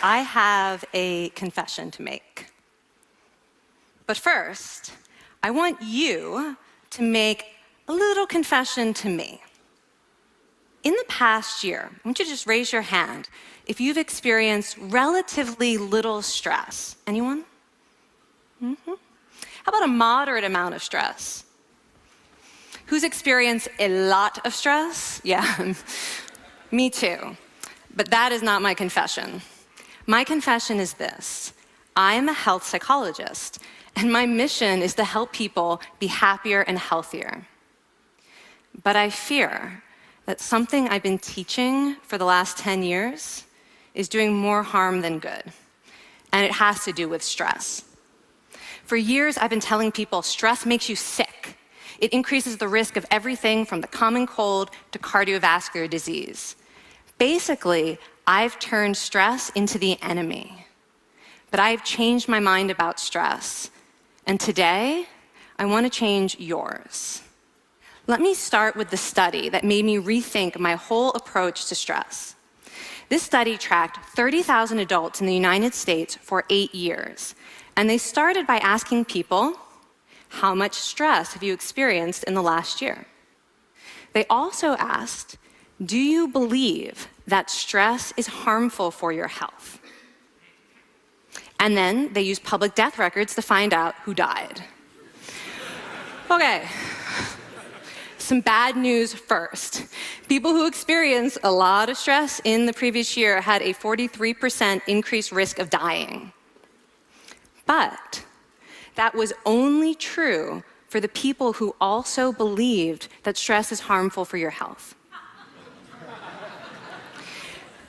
I have a confession to make. But first, I want you to make a little confession to me. In the past year, I want you to just raise your hand if you've experienced relatively little stress. Anyone? How about a moderate amount of stress? Who's experienced a lot of stress? Yeah, me too. But that is not my confession. My confession is this: I'm a health psychologist, and my mission is to help people be happier and healthier. But I fear that something I've been teaching for the last 10 years is doing more harm than good, and it has to do with stress. For years, I've been telling people stress makes you sick. It increases the risk of everything from the common cold to cardiovascular disease. Basically, I've turned stress into the enemy. But I've changed my mind about stress, and today, I want to change yours. Let me start with the study that made me rethink my whole approach to stress. This study tracked 30,000 adults in the United States for 8 years, and they started by asking people, how much stress have you experienced in the last year? They also asked, do you believe that stress is harmful for your health? And then they used public death records to find out who died. Okay. Some bad news first. People who experienced a lot of stress in the previous year had a 43% increased risk of dying. But that was only true for the people who also believed that stress is harmful for your health.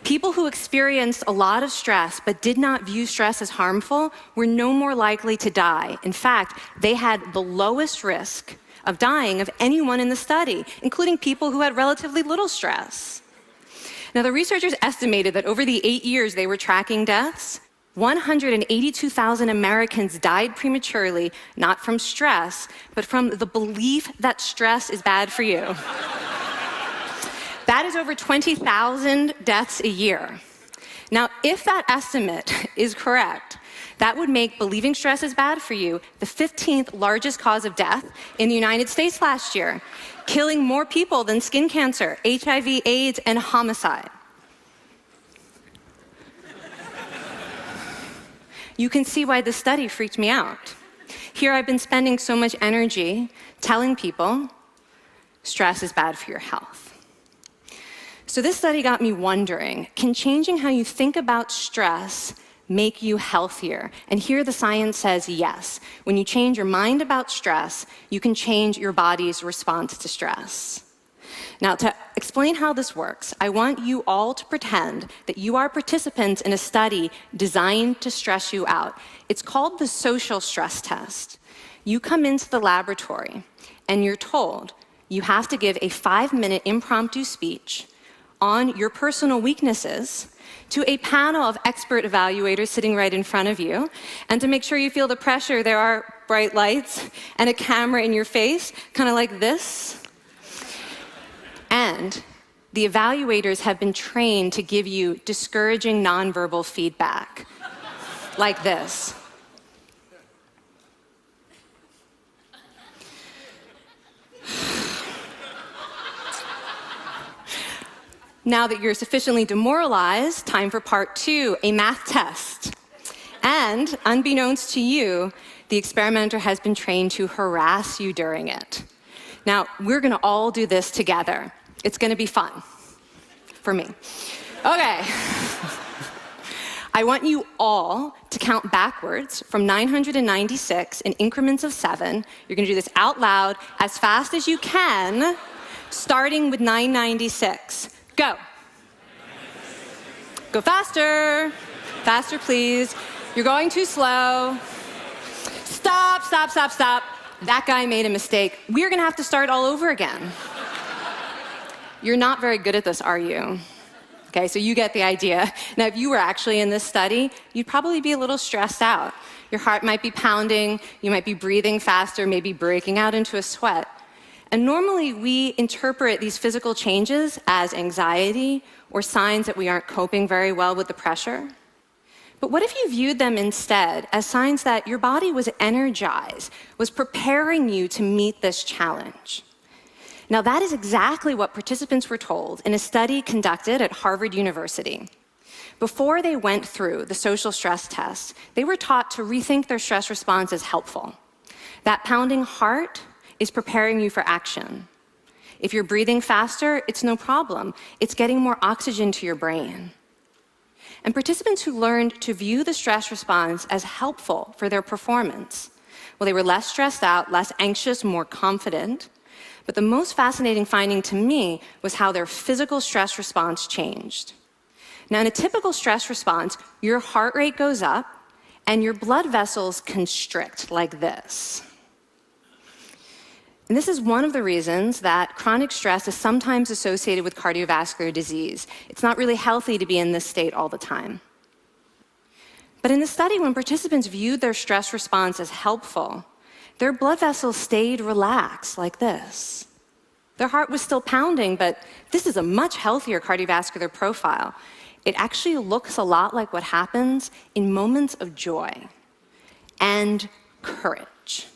People who experienced a lot of stress but did not view stress as harmful were no more likely to die. In fact, they had the lowest risk of dying of anyone in the study, including people who had relatively little stress. Now, the researchers estimated that over the 8 years they were tracking deaths, 182,000 Americans died prematurely, not from stress, but from the belief that stress is bad for you. That is over 20,000 deaths a year. Now, if that estimate is correct, that would make believing stress is bad for you the 15th largest cause of death in the United States last year, killing more people than skin cancer, HIV, AIDS, and homicide. You can see why this study freaked me out. Here I've been spending so much energy telling people stress is bad for your health. So this study got me wondering, can changing how you think about stress make you healthier? And here the science says yes. When you change your mind about stress, you can change your body's response to stress. Now, to explain how this works, I want you all to pretend that you are participants in a study designed to stress you out. It's called the social stress test. You come into the laboratory, and you're told you have to give a 5-minute impromptu speech on your personal weaknesses to a panel of expert evaluators sitting right in front of you. And to make sure you feel the pressure, there are bright lights and a camera in your face, kind of like this. And the evaluators have been trained to give you discouraging nonverbal feedback, like this. Now that you're sufficiently demoralized, time for part 2, a math test. And unbeknownst to you, the experimenter has been trained to harass you during it. Now, we're gonna all do this together. It's gonna be fun, for me. Okay. I want you all to count backwards from 996 in increments of 7. You're gonna do this out loud as fast as you can, starting with 996. Go. Go faster. Faster, please. You're going too slow. Stop, stop, stop, stop. That guy made a mistake. We're gonna have to start all over again. You're not very good at this, are you? Okay, so you get the idea. Now, if you were actually in this study, you'd probably be a little stressed out. Your heart might be pounding, you might be breathing faster, maybe breaking out into a sweat. And normally we interpret these physical changes as anxiety or signs that we aren't coping very well with the pressure. But what if you viewed them instead as signs that your body was energized, was preparing you to meet this challenge? Now, that is exactly what participants were told in a study conducted at Harvard University. Before they went through the social stress test, they were taught to rethink their stress response as helpful. That pounding heart is preparing you for action. If you're breathing faster, it's no problem. It's getting more oxygen to your brain. And participants who learned to view the stress response as helpful for their performance, well, they were less stressed out, less anxious, more confident. But the most fascinating finding to me was how their physical stress response changed. Now, in a typical stress response, your heart rate goes up and your blood vessels constrict like this. And this is one of the reasons that chronic stress is sometimes associated with cardiovascular disease. It's not really healthy to be in this state all the time. But in the study, when participants viewed their stress response as helpful, their blood vessels stayed relaxed like this. Their heart was still pounding, but this is a much healthier cardiovascular profile. It actually looks a lot like what happens in moments of joy and courage.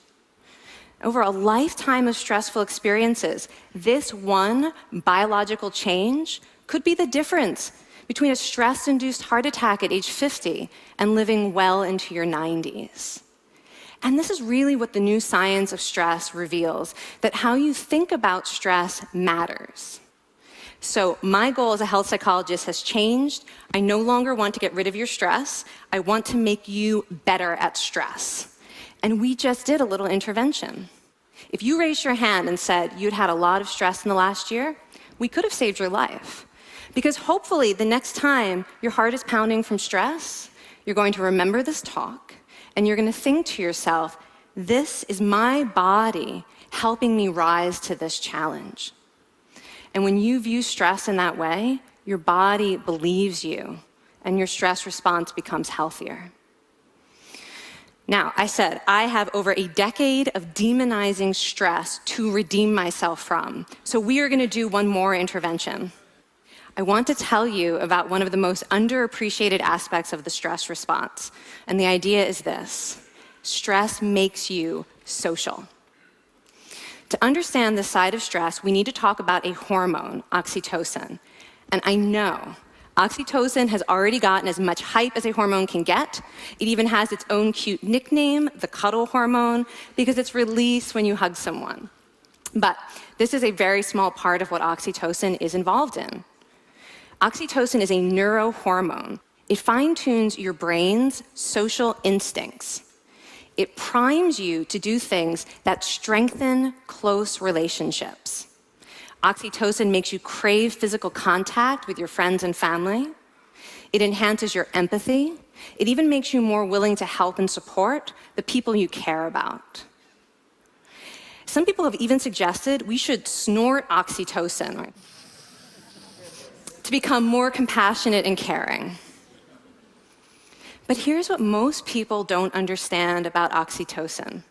Over a lifetime of stressful experiences, this one biological change could be the difference between a stress-induced heart attack at age 50 and living well into your 90s. And this is really what the new science of stress reveals, that how you think about stress matters. So my goal as a health psychologist has changed. I no longer want to get rid of your stress. I want to make you better at stress. And we just did a little intervention. If you raised your hand and said you'd had a lot of stress in the last year, we could have saved your life. Because hopefully the next time your heart is pounding from stress, you're going to remember this talk, and you're going to think to yourself, this is my body helping me rise to this challenge. And when you view stress in that way, your body believes you, and your stress response becomes healthier. Now, I said I have over a decade of demonizing stress to redeem myself from. So we are going to do one more intervention. I want to tell you about one of the most underappreciated aspects of the stress response. And the idea is this: stress makes you social. To understand this side of stress, we need to talk about a hormone, oxytocin. And I know oxytocin has already gotten as much hype as a hormone can get. It even has its own cute nickname, the cuddle hormone, because it's released when you hug someone. But this is a very small part of what oxytocin is involved in. Oxytocin is a neurohormone. It fine-tunes your brain's social instincts. It primes you to do things that strengthen close relationships. Oxytocin makes you crave physical contact with your friends and family. It enhances your empathy. It even makes you more willing to help and support the people you care about. Some people have even suggested we should snort oxytocin to become more compassionate and caring. But here's what most people don't understand about oxytocin.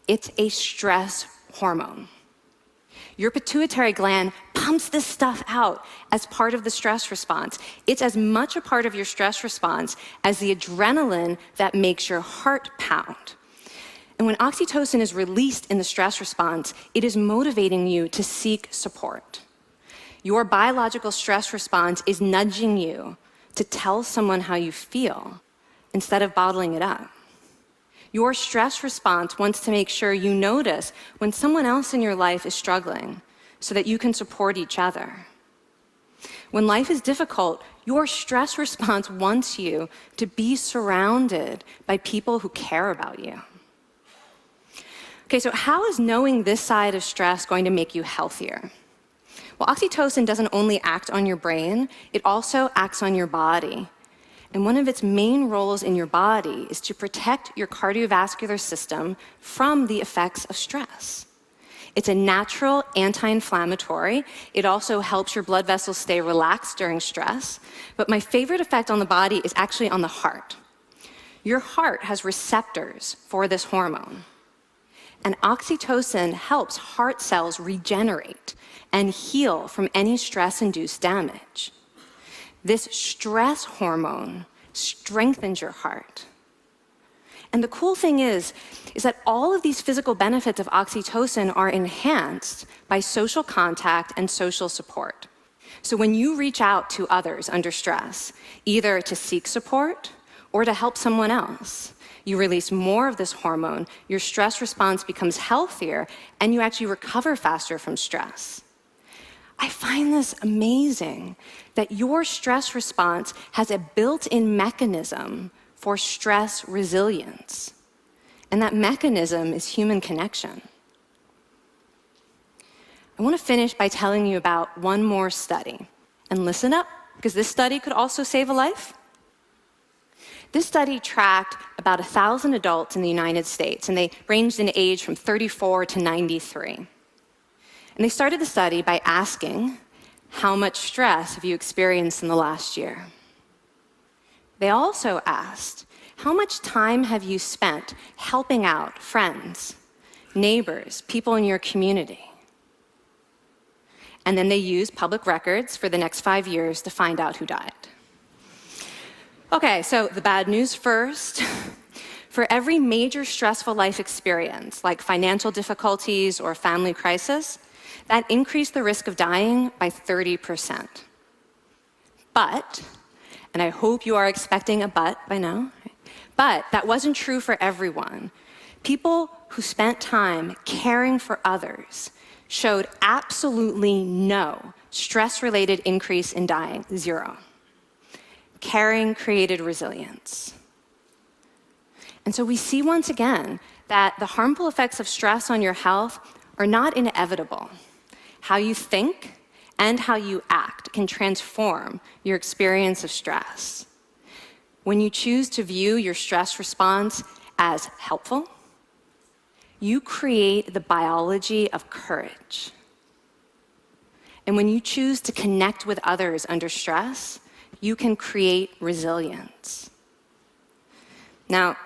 It's a stress hormone. Your pituitary gland pumps this stuff out as part of the stress response. It's as much a part of your stress response as the adrenaline that makes your heart pound. And when oxytocin is released in the stress response, it is motivating you to seek support. Your biological stress response is nudging you to tell someone how you feel instead of bottling it up. Your stress response wants to make sure you notice when someone else in your life is struggling so that you can support each other. When life is difficult, your stress response wants you to be surrounded by people who care about you. Okay, so how is knowing this side of stress going to make you healthier? Well, oxytocin doesn't only act on your brain, it also acts on your body. And one of its main roles in your body is to protect your cardiovascular system from the effects of stress. It's a natural anti-inflammatory. It also helps your blood vessels stay relaxed during stress. But my favorite effect on the body is actually on the heart. Your heart has receptors for this hormone. And oxytocin helps heart cells regenerate and heal from any stress-induced damage. This stress hormone strengthens your heart. And the cool thing is that all of these physical benefits of oxytocin are enhanced by social contact and social support. So when you reach out to others under stress, either to seek support or to help someone else, you release more of this hormone, your stress response becomes healthier, and you actually recover faster from stress. I find this amazing that your stress response has a built-in mechanism for stress resilience. And that mechanism is human connection. I want to finish by telling you about one more study. And listen up, because this study could also save a life. This study tracked about 1,000 adults in the United States, and they ranged in age from 34 to 93. And they started the study by asking, how much stress have you experienced in the last year? They also asked, how much time have you spent helping out friends, neighbors, people in your community? And then they used public records for the next 5 years to find out who died. Okay, so the bad news first. For every major stressful life experience, like financial difficulties or family crisis, that increased the risk of dying by 30%. But, and I hope you are expecting a but by now, but that wasn't true for everyone. People who spent time caring for others showed absolutely no stress-related increase in dying, 0. Caring created resilience. And so we see once again that the harmful effects of stress on your health are not inevitable. How you think and how you act can transform your experience of stress. When you choose to view your stress response as helpful, you create the biology of courage. And when you choose to connect with others under stress, you can create resilience. Now,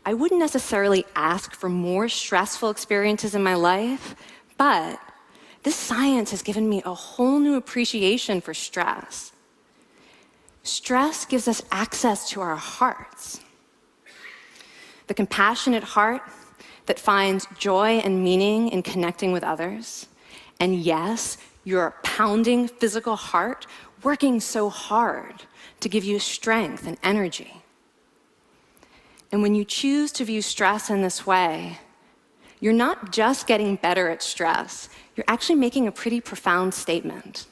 I wouldn't necessarily ask for more stressful experiences in my life, but this science has given me a whole new appreciation for stress. Stress gives us access to our hearts. The compassionate heart that finds joy and meaning in connecting with others. And yes, your pounding physical heart working so hard to give you strength and energy. And when you choose to view stress in this way, you're not just getting better at stress, you're actually making a pretty profound statement.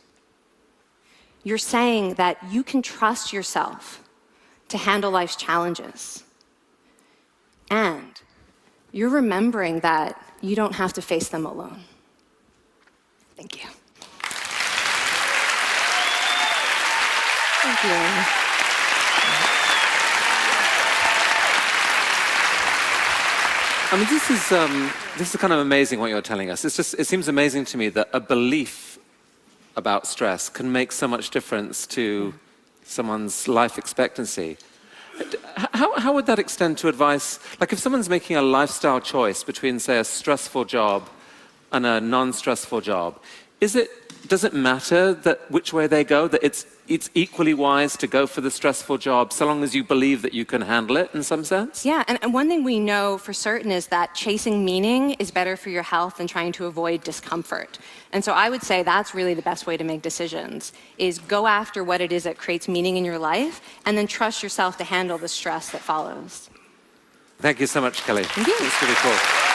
You're saying that you can trust yourself to handle life's challenges. And you're remembering that you don't have to face them alone. Thank you. Thank you. I mean, this is kind of amazing what you're telling us. It seems amazing to me that a belief about stress can make so much difference to someone's life expectancy. How would that extend to advice? Like if someone's making a lifestyle choice between, say, a stressful job and a non-stressful job, does it matter that which way they go, that it's equally wise to go for the stressful job so long as you believe that you can handle it in some sense? Yeah, and one thing we know for certain is that chasing meaning is better for your health than trying to avoid discomfort. And so I would say that's really the best way to make decisions, is go after what it is that creates meaning in your life and then trust yourself to handle the stress that follows. Thank you so much, Kelly. Thank you. It's really cool.